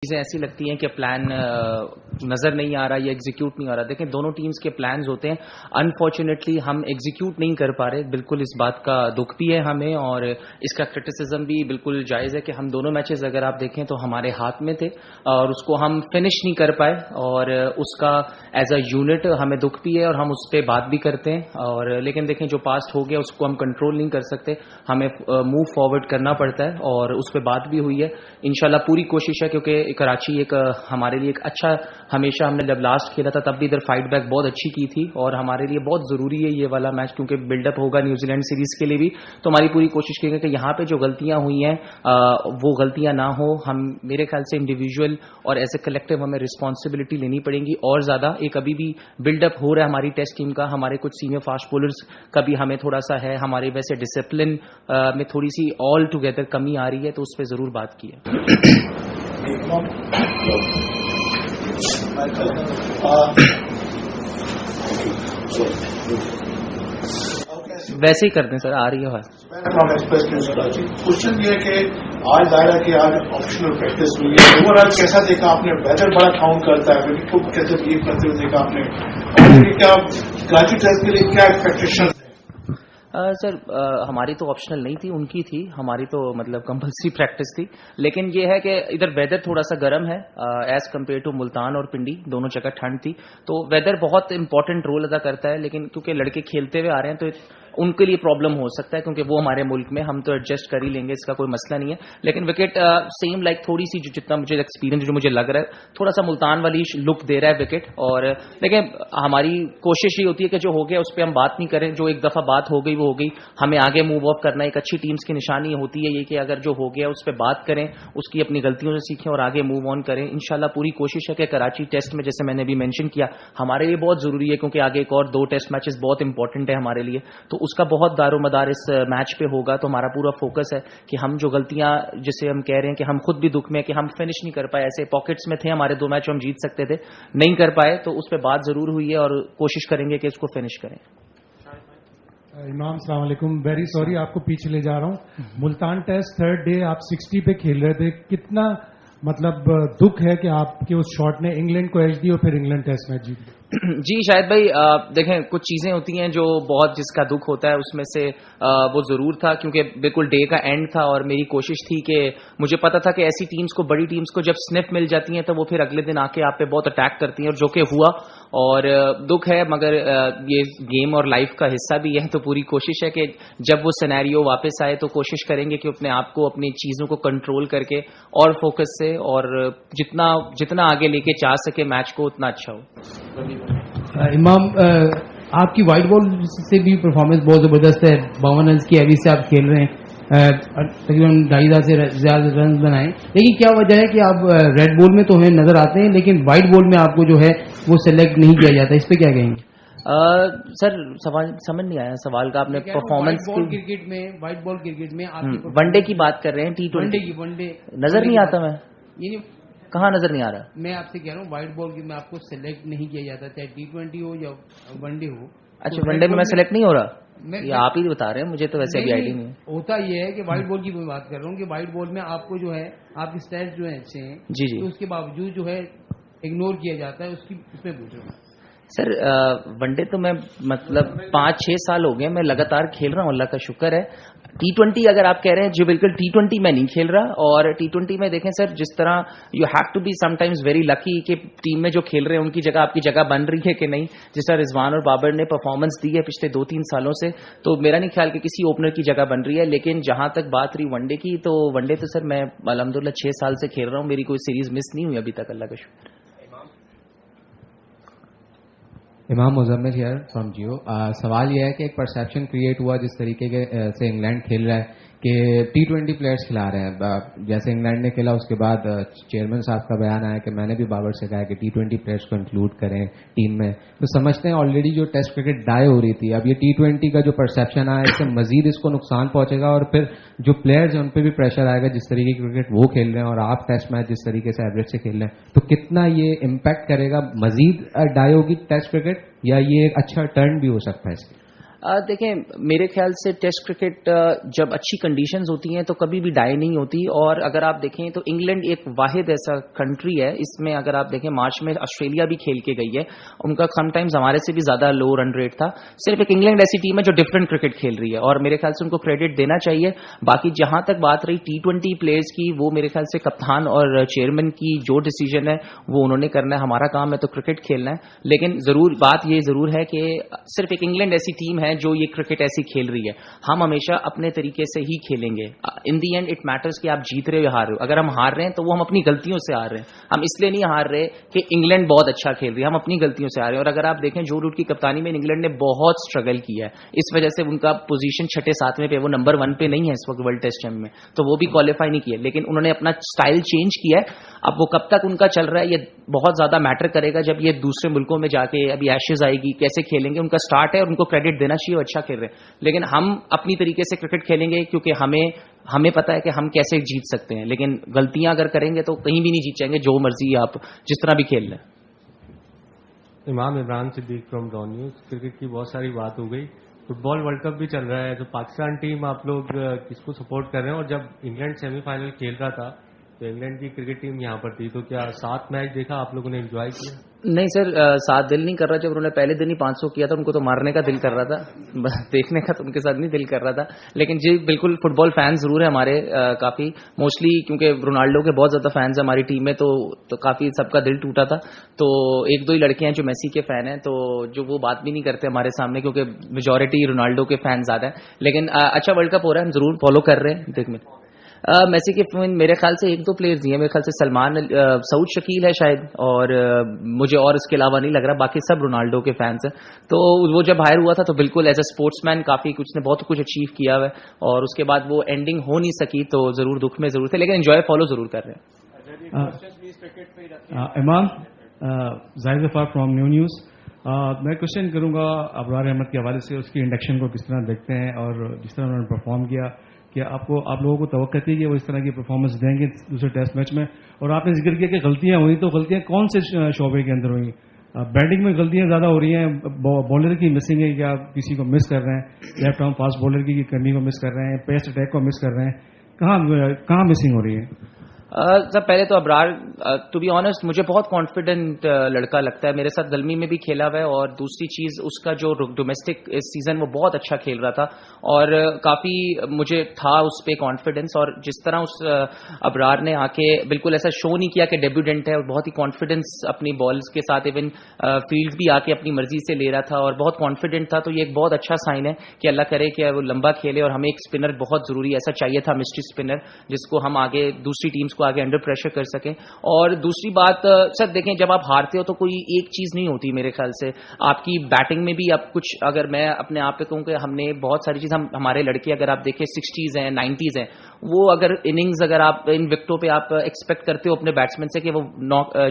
چیزیں ایسی لگتی ہیں کہ پلان نظر نہیں آ رہا یا ایگزیکیوٹ نہیں ہو رہا. دیکھیں دونوں ٹیمز کے پلانز ہوتے ہیں, انفارچونیٹلی ہم ایگزیکیوٹ نہیں کر پا رہے. بالکل اس بات کا دکھ بھی ہے ہمیں, اور اس کا کرٹیسزم بھی بالکل جائز ہے کہ ہم دونوں میچز اگر آپ دیکھیں تو ہمارے ہاتھ میں تھے اور اس کو ہم فنش نہیں کر پائے, اور اس کا ایز اے یونٹ ہمیں دکھ بھی ہے اور ہم اس پہ بات بھی کرتے ہیں. اور لیکن دیکھیں جو پاسٹ ہو گیا اس کو ہم کنٹرول نہیں کر سکتے, ہمیں موو فارورڈ کرنا پڑتا ہے, اور اس پہ بات بھی ہوئی ہے. انشاءاللہ پوری کوشش ہے, کیونکہ کراچی ایک ہمارے لیے ایک اچھا, ہمیشہ ہم نے جب لاسٹ کھیلا تھا تب بھی ادھر فائٹ بیک بہت اچھی کی تھی, اور ہمارے لیے بہت ضروری ہے یہ والا میچ کیونکہ بلڈ اپ ہوگا نیوزی لینڈ سیریز کے لیے بھی. تو ہماری پوری کوشش کی گئی کہ یہاں پہ جو غلطیاں ہوئی ہیں وہ غلطیاں نہ ہو. ہم میرے خیال سے انڈیویجول اور ایز اے کلیکٹیو ہمیں رسپانسبلٹی لینی پڑیں گی اور زیادہ. ایک ابھی بھی بلڈ اپ ہو رہا ہے ہماری ٹیسٹ ٹیم کا, ہمارے کچھ سینئر فاسٹ بولرز کا بھی ہمیں تھوڑا سا ہے, ہمارے ویسے ڈسپلن میں تھوڑی سی آل ٹوگیدر کمی آ رہی ہے, تو اس پہ ضرور بات کی ہے. ویسے ہی کرتے ہیں سر, آ رہی ہے بات. کوشچن یہ ہے کہ آج ظاہر ہے کہ آج آفیشیل پریکٹس ہوئی ہے, اوور آل کیسا دیکھا آپ نے؟ ویدر بڑا کاؤنٹ کرتا ہے, کیسے بلیو کرتے ہوئے دیکھا آپ نے؟ اور کیا کراچی ٹیسٹ کے لیے کیا ایکسپیکٹیشن؟ سر ہماری تو آپشنل نہیں تھی, ان کی تھی. ہماری تو مطلب کمپلسری پریکٹس تھی, لیکن یہ ہے کہ ادھر ویدر تھوڑا سا گرم ہے ایز کمپیئر ٹو ملتان اور پنڈی, دونوں جگہ ٹھنڈ تھی. تو ویدر بہت امپورٹنٹ رول ادا کرتا ہے, لیکن کیونکہ لڑکے کھیلتے ہوئے آ رہے ہیں تو ان کے لیے پرابلم ہو سکتا ہے, کیونکہ وہ ہمارے ملک میں, ہم تو ایڈجسٹ کر ہی لیں گے, اس کا کوئی مسئلہ نہیں ہے. لیکن وکٹ سیم لائک تھوڑی سی جتنا مجھے ایکسپیرینس جو مجھے لگ رہا ہے تھوڑا سا ملتان والی لک دے رہا ہے وکٹ. اور لیکن ہماری کوشش یہ ہوتی ہے کہ جو ہو گیا اس پہ ہم بات نہیں کریں, جو ایک دفعہ بات ہو گئی وہ ہو گئی, ہمیں آگے موو آف کرنا. ایک اچھی ٹیمز کی نشانی ہوتی ہے یہ کہ اگر جو ہو گیا اس پہ بات کریں, اس کی اپنی غلطیوں سے سیکھیں اور آگے موو آن کریں. انشاءاللہ پوری کوشش ہے کہ کراچی ٹیسٹ میں, جیسے میں نے بھی مینشن کیا, ہمارے لیے بہت ضروری ہے کیونکہ آگے ایک اور 2 ٹیسٹ میچز بہت امپورٹنٹ ہے ہمارے لیے, تو اس کا بہت دار و مدار اس میچ پہ ہوگا. تو ہمارا پورا فوکس ہے کہ ہم جو غلطیاں, جسے ہم کہہ رہے ہیں کہ ہم خود بھی دکھ میں کہ ہم فنش نہیں کر پائے, ایسے پاکٹس میں تھے ہمارے 2 میچ ہم جیت سکتے تھے, نہیں کر پائے, تو اس پہ بات ضرور ہوئی ہے اور کوشش کریں گے کہ اس کو فنش کریں. امام السلام علیکم, ویری سوری آپ کو پیچھے لے جا رہا ہوں. ملتان ٹیسٹ 3rd ڈے آپ 60 پہ کھیل رہے تھے, کتنا مطلب دکھ ہے کہ آپ کے اس شاٹ نے انگلینڈ کو ایج دی اور پھر انگلینڈ ٹیسٹ میچ جیت گئی؟ جی شاید بھائی دیکھیں کچھ چیزیں ہوتی ہیں جو بہت جس کا دکھ ہوتا ہے, اس میں سے وہ ضرور تھا کیونکہ بالکل ڈے کا اینڈ تھا, اور میری کوشش تھی کہ مجھے پتا تھا کہ ایسی ٹیمز کو, بڑی ٹیمز کو جب سنف مل جاتی ہیں تو وہ پھر اگلے دن آ کے آپ پہ بہت اٹیک کرتی ہیں, اور جو کہ ہوا. اور دکھ ہے مگر یہ گیم اور لائف کا حصہ بھی ہے, تو پوری کوشش ہے کہ جب وہ سینیریو واپس آئے تو کوشش کریں گے کہ اپنے آپ کو, اپنی چیزوں کو کنٹرول کر کے اور فوکس سے, اور جتنا آگے لے کے جا سکے میچ کو اتنا اچھا ہو. امام آپ کی وائٹ بال سے بھی پرفارمنس بہت زبردست ہے, 52 رنز کی ایوریج سے آپ کھیل رہے ہیں, تقریباً 2.5 سے زیادہ رنز بنائے, لیکن کیا وجہ ہے کہ آپ ریڈ بال میں تو ہمیں نظر آتے ہیں لیکن وائٹ بال میں آپ کو جو ہے وہ سلیکٹ نہیں کیا جاتا, اس پہ کیا کہیں گے؟ سر سوال سمجھ نہیں آیا سوال کا, آپ نے پرفارمنس کرکٹ میں, وائٹ بال کرکٹ میں ون ڈے کی بات کر رہے ہیں, T20 ون ڈے نظر نہیں آتا, میں کہاں نظر نہیں آ رہا؟ میں آپ سے کہہ رہا ہوں وائٹ بال میں آپ کو سلیکٹ نہیں کیا جاتا, چاہے T20 ہو یا ون ڈے ہو. اچھا ون ڈے میں سلیکٹ نہیں ہو رہا, یہ آپ ہی بتا رہے ہیں, مجھے تو ویسے بھی آئیڈیا نہیں ہوتا. یہ ہے کہ وائٹ بال کی میں بات کر رہا ہوں کہ وائٹ بال میں آپ کو جو ہے آپ کی اسٹیٹس جو ہیں اچھے ہیں, جی جی, تو اس کے باوجود جو ہے اگنور کیا جاتا ہے, اس میں پوچھ رہا ہوں. سر ون ڈے تو میں مطلب 5-6 سال ہو گئے میں لگاتار کھیل رہا ہوں, اللہ کا شکر ہے. T20 اگر آپ کہہ رہے ہیں, جو بالکل T20 میں نہیں کھیل رہا, اور T20 میں دیکھیں سر جس طرح you have to be sometimes very lucky کہ ٹیم میں جو کھیل رہے ہیں ان کی جگہ آپ کی جگہ بن رہی ہے کہ نہیں. جس طرح رضوان اور بابر نے پرفارمنس دی ہے پچھلے 2-3 سالوں سے, تو میرا نہیں خیال کہ کسی اوپنر کی جگہ بن رہی ہے. لیکن جہاں تک بات رہی ون ڈے کی, تو ون ڈے تو سر میں الحمدللہ 6 سال سے کھیل رہا ہوں, میری کوئی سیریز مس نہیں ہوئی ابھی تک, اللہ کا شکر. امام مزمل ہیئر فرام جیو. سوال یہ ہے کہ ایک پرسیپشن کریٹ ہوا جس طریقے سے انگلینڈ کھیل رہا ہے کہ T20 پلیئرس کھلا رہے ہیں, جیسے انگلینڈ نے کھیلا اس کے بعد چیئرمین صاحب کا بیان آیا کہ میں نے بھی بابر سے کہا کہ T20 پلیئرس کو انکلوڈ کریں ٹیم میں. تو سمجھتے ہیں آلریڈی جو ٹیسٹ کرکٹ ڈائی ہو رہی تھی, اب یہ T20 کا جو پرسیپشن آیا اس سے مزید اس کو نقصان پہنچے گا, اور پھر جو پلیئرز ہیں ان پہ بھی پریشر آئے گا جس طریقے کی کرکٹ وہ کھیل رہے ہیں, اور آپ ٹیسٹ میچ جس طریقے سے ایوریج سے کھیل رہے ہیں, تو کتنا یہ امپیکٹ کرے گا؟ مزید ڈائی ہوگی ٹیسٹ کرکٹ یا یہ ایک اچھا ٹرن بھی ہو سکتا ہے اس کے؟ دیکھیں میرے خیال سے ٹیسٹ کرکٹ جب اچھی کنڈیشنز ہوتی ہیں تو کبھی بھی ڈائی نہیں ہوتی. اور اگر آپ دیکھیں تو انگلینڈ ایک واحد ایسا کنٹری ہے, اس میں اگر آپ دیکھیں مارچ میں آسٹریلیا بھی کھیل کے گئی ہے, ان کا سم ٹائمز ہمارے سے بھی زیادہ لو رن ریٹ تھا. صرف ایک انگلینڈ ایسی ٹیم ہے جو ڈفرینٹ کرکٹ کھیل رہی ہے, اور میرے خیال سے ان کو کریڈٹ دینا چاہیے. باقی جہاں تک بات رہی T20 پلیئرز کی, وہ میرے خیال سے کپتان اور چیئرمین کی جو ڈیسیجن ہے وہ انہوں نے کرنا ہے. ہمارا کام ہے تو کرکٹ کھیلنا ہے, لیکن ضرور بات یہ ضرور ہے کہ صرف ایک انگلینڈ ایسی ٹیم ہے جو یہ کرکٹ ایسی کھیل رہی ہے. ہم ہمیشہ اپنے طریقے سے ہی کھیلیں گے. ان دی اینڈ اٹ میٹرز کہ آپ جیت رہے ہو یا ہار رہے ہو. اگر ہم ہار رہے ہیں تو وہ ہم اپنی غلطیوں سے ہار رہے ہیں, ہم اس لیے نہیں ہار رہے کہ انگلینڈ بہت اچھا کھیل رہی ہے, ہم اپنی غلطیوں سے ہار رہے ہیں. اور اگر آپ دیکھیں جو روٹ کی کپتانی میں انگلینڈ نے بہت اسٹرگل کیا ہے, اس وجہ سے ان کا پوزیشن 6-7 پہ, وہ نمبر 1 پہ نہیں ہے اس وقت ورلڈ ٹیسٹ چیمپئن میں, تو وہ بھی کوالیفائی نہیں کیا. لیکن انہوں نے اپنا اسٹائل چینج کیا ہے. اب وہ کب تک ان کا چل رہا ہے یہ بہت زیادہ میٹر کرے گا جب یہ دوسرے ملکوں میں جا کے, ابھی ایشز آئے گی, کیسے کھیلیں گے, ان کا اسٹارٹ ہے اور ان کو کریڈٹ دینا چاہیے, وہ اچھا کھیل رہے ہیں. لیکن ہم اپنی طریقے سے کرکٹ کھیلیں گے کیونکہ ہمیں پتا ہے کہ ہم کیسے جیت سکتے ہیں. لیکن غلطیاں اگر کریں گے تو کہیں بھی نہیں جیت جائیں گے, جو مرضی آپ جس طرح بھی کھیل لیں. امام عمران صدیق فرام ڈان نیوز. کرکٹ کی بہت ساری بات ہو گئی, فٹ بال ورلڈ کپ بھی چل رہا ہے, تو پاکستان ٹیم آپ لوگ کس کو سپورٹ کر رہے ہیں؟ اور جب انگلینڈ سیمی فائنل کھیل رہا تھا تو انگلینڈ کی کرکٹ ٹیم یہاں پر تھی, تو کیا 7 میچ دیکھا آپ لوگوں نے, انجوائے کیا؟ نہیں سر, ساتھ دل نہیں کر رہا. جب انہوں نے پہلے دن ہی 500 کیا تھا, ان کو تو مارنے کا دل کر رہا تھا, دیکھنے کا تو ان کے ساتھ نہیں دل کر رہا تھا. لیکن جی بالکل فٹ بال فینس ضرور ہے ہمارے کافی, موسٹلی کیونکہ رونالڈو کے بہت زیادہ فینس ہیں ہماری ٹیم میں, تو کافی سب کا دل ٹوٹا تھا. تو 1-2 ہی لڑکے ہیں جو میسی کے فین ہیں, تو جو وہ بات بھی نہیں کرتے ہمارے سامنے کیونکہ میجورٹی رونالڈو کے فین زیادہ ہیں. لیکن اچھا ورلڈ کپ ہو رہا ہے, ہم ضرور فالو کر رہے ہیں. دیکھ میسی کے میرے خیال سے 1-2 پلیئرز ہیں, میرے خیال سے سلمان, سعود شکیل ہے شاید, اور مجھے اور اس کے علاوہ نہیں لگ رہا, باقی سب رونالڈو کے فینس ہیں. تو وہ جب ہائر ہوا تھا تو بالکل ایز اے اسپورٹس مین کافی کچھ نے بہت کچھ اچیو کیا ہوا ہے, اور اس کے بعد وہ اینڈنگ ہو نہیں سکی تو ضرور دکھ میں ضرور تھے, لیکن انجوائے فالو ضرور کر رہے ہیں. امام زاہد ظفار فرام نیو نیوز. میں کوشچن کروں گا ابرار احمد کے حوالے سے, اس کی انڈکشن کو کس طرح دیکھتے ہیں اور جس طرح انہوں نے پرفارم کیا, کہ آپ لوگوں کو توقع تھی کہ وہ اس طرح کی پرفارمنس دیں گے دوسرے ٹیسٹ میچ میں؟ اور آپ نے ذکر کیا کہ غلطیاں ہوئی, تو غلطیاں کون سے شعبے کے اندر ہوئی؟ بیٹنگ میں غلطیاں زیادہ ہو رہی ہیں, بالر کی مسنگ ہے, یا کسی کو مس کر رہے ہیں, لیفٹ آرم فاسٹ بالر کی کمی کو مس کر رہے ہیں, پیس اٹیک کو مس کر رہے ہیں, کہاں مسنگ ہو رہی ہے؟ سب پہلے تو ابرار ٹو بی آنیسٹ مجھے بہت کانفیڈنٹ لڑکا لگتا ہے, میرے ساتھ دلمی میں بھی کھیلا ہوا ہے, اور دوسری چیز اس کا جو ڈومیسٹک سیزن وہ بہت اچھا کھیل رہا تھا, اور کافی مجھے تھا اس پہ کانفیڈنس. اور جس طرح اس ابرار نے آ کے بالکل ایسا شو نہیں کیا کہ ڈیبیوڈنٹ ہے, اور بہت ہی کانفیڈنس اپنی بالز کے ساتھ, ایون فیلڈ بھی آ کے اپنی مرضی سے لے رہا تھا اور بہت کانفیڈنٹ تھا. تو یہ ایک بہت اچھا سائن ہے کہ اللہ کرے کہ وہ لمبا کھیلے, اور ہمیں ایک اسپنر بہت ضروری ایسا چاہیے تھا, مسٹری اسپنر, جس کو ہم آگے دوسری ٹیمز کو آگے انڈر پریشر کر سکیں. اور دوسری بات سر دیکھیں, جب آپ ہارتے ہو تو کوئی ایک چیز نہیں ہوتی میرے خیال سے, آپ کی بیٹنگ میں بھی آپ کچھ, اگر میں اپنے آپ پہ کہوں کہ ہم نے بہت ساری چیز, ہمارے لڑکے اگر آپ دیکھیں 60s ہیں 90s ہیں, وہ اگر اننگز اگر آپ ان وکٹوں پہ آپ ایکسپیکٹ کرتے ہو اپنے بیٹسمین سے کہ وہ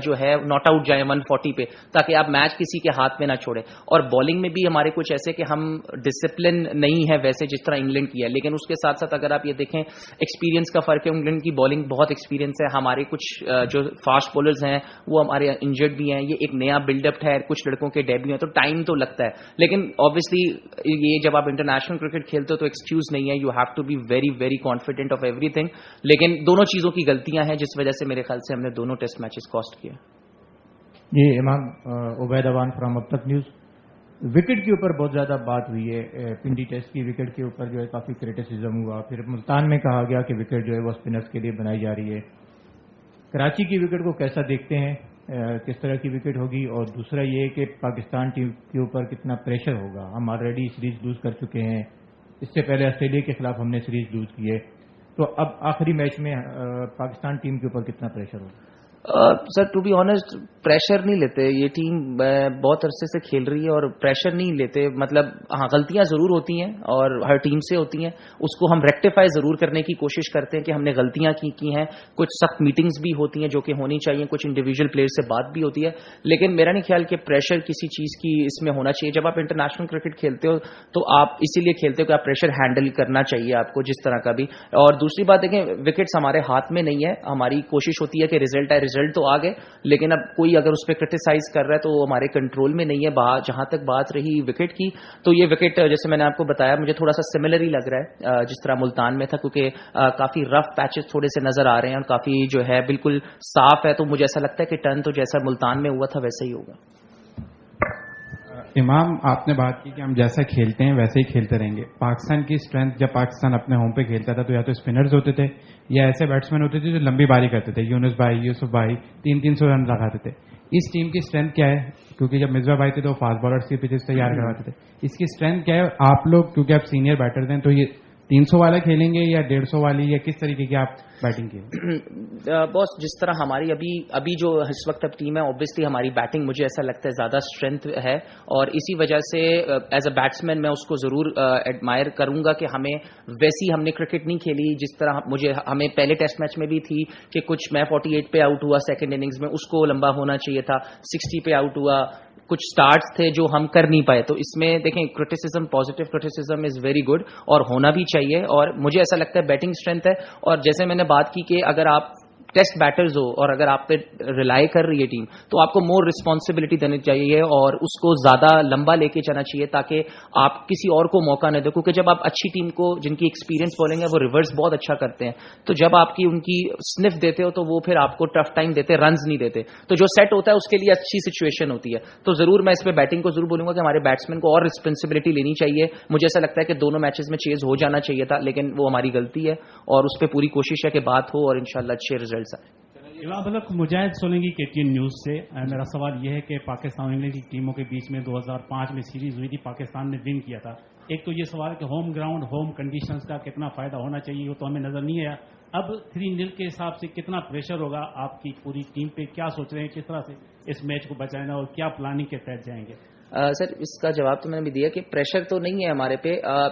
جو ہے ناٹ آؤٹ جائیں 140 پہ, تاکہ آپ میچ کسی کے ہاتھ میں نہ چھوڑیں. اور بالنگ میں بھی ہمارے کچھ ایسے کہ ہم ڈسپلن نہیں ہے ویسے جس طرح انگلینڈ کی ہے, لیکن اس کے ساتھ ساتھ اگر آپ یہ دیکھیں ایکسپیرینس کا فرق ہے, انگلینڈ کی بالنگ بہت ایکسپیرینس ہے, ہمارے کچھ جو فاسٹ بولرز ہیں وہ ہمارے انجرڈ بھی ہیں, یہ ایک نیا بلڈ اپ ہے, کچھ لڑکوں کے ڈیبیو ہیں, تو ٹائم تو لگتا ہے. لیکن obviously یہ جب آپ انٹرنیشنل کرکٹ کھیلتے ہو تو ایکسکیوز نہیں ہے, you have to be very very confident of everything. لیکن دونوں چیزوں کی غلطیاں ہیں جس وجہ سے میرے خیال سے ہم نے دونوں ٹیسٹ میچز کاسٹ کیا. جی امام عبید اوان فرام اب تک نیوز. وکٹ کے اوپر بہت زیادہ بات ہوئی ہے, پنڈی ٹیسٹ کی وکٹ کے اوپر جو ہے کافی کریٹیسزم ہوا, پھر ملتان میں کہا گیا کہ وکٹ جو ہے وہ اسپنرز کے لیے بنائی جا رہی ہے. کراچی کی وکٹ کو کیسا دیکھتے ہیں, کس طرح کی وکٹ ہوگی؟ اور دوسرا یہ کہ پاکستان ٹیم کے اوپر کتنا پریشر ہوگا؟ ہم آلریڈی سیریز لوز کر چکے ہیں, اس سے پہلے آسٹریلیا کے خلاف ہم نے سیریز لوز کی ہے, تو اب آخری میچ میں پاکستان ٹیم کے اوپر کتنا پریشر ہوگا؟ سر ٹو بی آنیسٹ پریشر نہیں لیتے, یہ ٹیم بہت عرصے سے کھیل رہی ہے اور پریشر نہیں لیتے. مطلب ہاں غلطیاں ضرور ہوتی ہیں اور ہر ٹیم سے ہوتی ہیں, اس کو ہم ریکٹیفائی ضرور کرنے کی کوشش کرتے ہیں کہ ہم نے غلطیاں کی ہیں. کچھ سخت میٹنگز بھی ہوتی ہیں جو کہ ہونی چاہیے, کچھ انڈیویجول پلیئر سے بات بھی ہوتی ہے, لیکن میرا نہیں خیال کہ پریشر کسی چیز کی اس میں ہونا چاہیے. جب آپ انٹرنیشنل کرکٹ کھیلتے ہو تو آپ اسی لیے کھیلتے ہو کہ آپ پریشر ہینڈل کرنا چاہیے آپ کو جس طرح کا بھی. اور دوسری بات دیکھیں, وکٹس ہمارے ہاتھ میں نہیں ہے, ہماری کوشش ہوتی ہے کہ ریزلٹ آئے, رزلٹ تو آ گئے, لیکن اب کوئی اگر اس پہ کرٹیسائز کر رہا ہے تو وہ ہمارے کنٹرول میں نہیں ہے. جہاں تک بات رہی وکٹ کی, تو یہ وکٹ جیسے میں نے آپ کو بتایا مجھے تھوڑا سا سملر ہی لگ رہا ہے جس طرح ملتان میں تھا, کیونکہ کافی رف پیچز تھوڑے سے نظر آ رہے ہیں اور کافی جو ہے بالکل صاف ہے, تو مجھے ایسا لگتا ہے کہ ٹرن تو جیسا ملتان میں ہوا تھا ویسا ہی ہوگا. امام, آپ نے بات کی کہ ہم جیسا کھیلتے ہیں ویسے ہی کھیلتے رہیں گے. پاکستان کی اسٹرینتھ جب پاکستان اپنے ہوم پہ کھیلتا تھا تو یا تو اسپنرز ہوتے تھے یا ایسے بیٹسمین ہوتے تھے جو لمبی باری کرتے تھے. یونس بھائی, یوسف بھائی 300 رن لگاتے تھے. اس ٹیم کی اسٹرینتھ کیا ہے؟ کیونکہ جب مصباح بھائی تھے تو فاسٹ بالرس کی پچز تیار کرواتے تھے. اس کی اسٹرینتھ کیا ہے؟ آپ لوگ کیونکہ آپ سینئر بیٹرز ہیں تو یہ 300 والا کھیلیں گے یا 150 والی, یا کس طریقے کی آپ بیٹنگ کی؟ بس جس طرح ہماری ابھی جو اس وقت اب ٹیم ہے, اوبویسلی ہماری بیٹنگ مجھے ایسا لگتا ہے زیادہ اسٹرینتھ ہے, اور اسی وجہ سے ایز اے بیٹسمین میں اس کو ضرور ایڈمائر کروں گا کہ ہمیں ویسی ہم نے کرکٹ نہیں کھیلی جس طرح ہمیں پہلے ٹیسٹ میچ میں بھی تھی کہ کچھ میں 48 پہ آؤٹ ہوا سیکنڈ اننگز میں, اس کو لمبا ہونا چاہیے تھا, 60 پہ آؤٹ ہوا, کچھ سٹارٹس تھے جو ہم کر نہیں پائے. تو اس میں دیکھیں criticism, positive criticism is very good اور ہونا بھی چاہیے, اور مجھے ایسا لگتا ہے بیٹنگ اسٹرینتھ ہے. اور جیسے میں نے بات کی کہ اگر آپ ٹیسٹ بیٹرز ہو اور اگر آپ پہ ریلائی کر رہی ہے ٹیم, تو آپ کو مور رسپانسبلٹی دینی چاہیے اور اس کو زیادہ لمبا لے کے چلنا چاہیے تاکہ آپ کسی اور کو موقع نہ دیں. کیونکہ جب آپ اچھی ٹیم کو, جن کی ایکسپیرینس بالنگ ہے, وہ ریورس بہت اچھا کرتے ہیں, تو جب آپ کی ان کی سنف دیتے ہو تو وہ پھر آپ کو ٹف ٹائم دیتے, رنز نہیں دیتے, تو جو سیٹ ہوتا ہے اس کے لیے اچھی سچویشن ہوتی ہے. تو ضرور میں اس پہ بیٹنگ کو ضرور بولوں گا کہ ہمارے بیٹسمین کو اور رسپانسبلٹی لینی چاہیے. مجھے ایسا لگتا ہے کہ دونوں میچز میں چیز ہو جانا چاہیے تھا, لیکن وہ ہماری غلطی ہے اور اس پہ پوری کوشش ہے کہ بات ہو اور انشاءاللہ اچھے ریزلٹس آئیں. مجاہد سولنگی KTN نیوز سے. میرا سوال یہ ہے کہ پاکستان اور انگلینڈ کی ٹیموں کے بیچ میں 2005 میں سیریز ہوئی تھی, پاکستان نے ون کیا تھا. ایک تو یہ سوال ہے کہ ہوم گراؤنڈ, ہوم کنڈیشنز کا کتنا فائدہ ہونا چاہیے, وہ تو ہمیں نظر نہیں آیا. اب 3-0 کے حساب سے کتنا پریشر ہوگا آپ کی پوری ٹیم پہ, کیا سوچ رہے ہیں کس طرح سے اس میچ کو بچانا اور کیا پلاننگ کے تحت جائیں گے؟ سر اس کا جواب تو میں نے بھی دیا کہ پریشر تو نہیں ہے ہمارے پہ.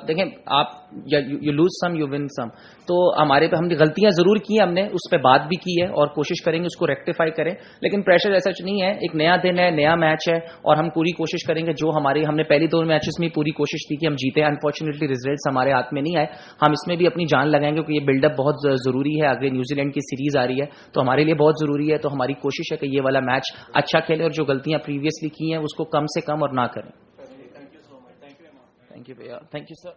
دیکھیں آپ you lose some you win some, تو ہمارے پہ ہم نے غلطیاں ضرور کی ہیں, ہم نے اس پہ بات بھی کی ہے اور کوشش کریں گے اس کو ریکٹیفائی کریں, لیکن پریشر ایسا نہیں ہے. ایک نیا دن ہے, نیا میچ ہے, اور ہم پوری کوشش کریں گے جو ہم نے پہلی 2 میچز میں پوری کوشش کی کہ ہم جیتے. انفارچونیٹلی ریزلٹس ہمارے ہاتھ میں نہیں آئے, ہم اس میں بھی اپنی جان لگائیں گے کیونکہ یہ بلڈ اپ بہت ضروری ہے. آگے نیوزی لینڈ کی سیریز آ رہی ہے تو ہمارے لیے بہت ضروری ہے, تو ہماری کوشش ہے کہ یہ والا میچ اچھا کھیلیں اور جو غلطیاں پریویسلی کی ہیں اس کو کم سے کم اور نہ کریں. Thank you, sir.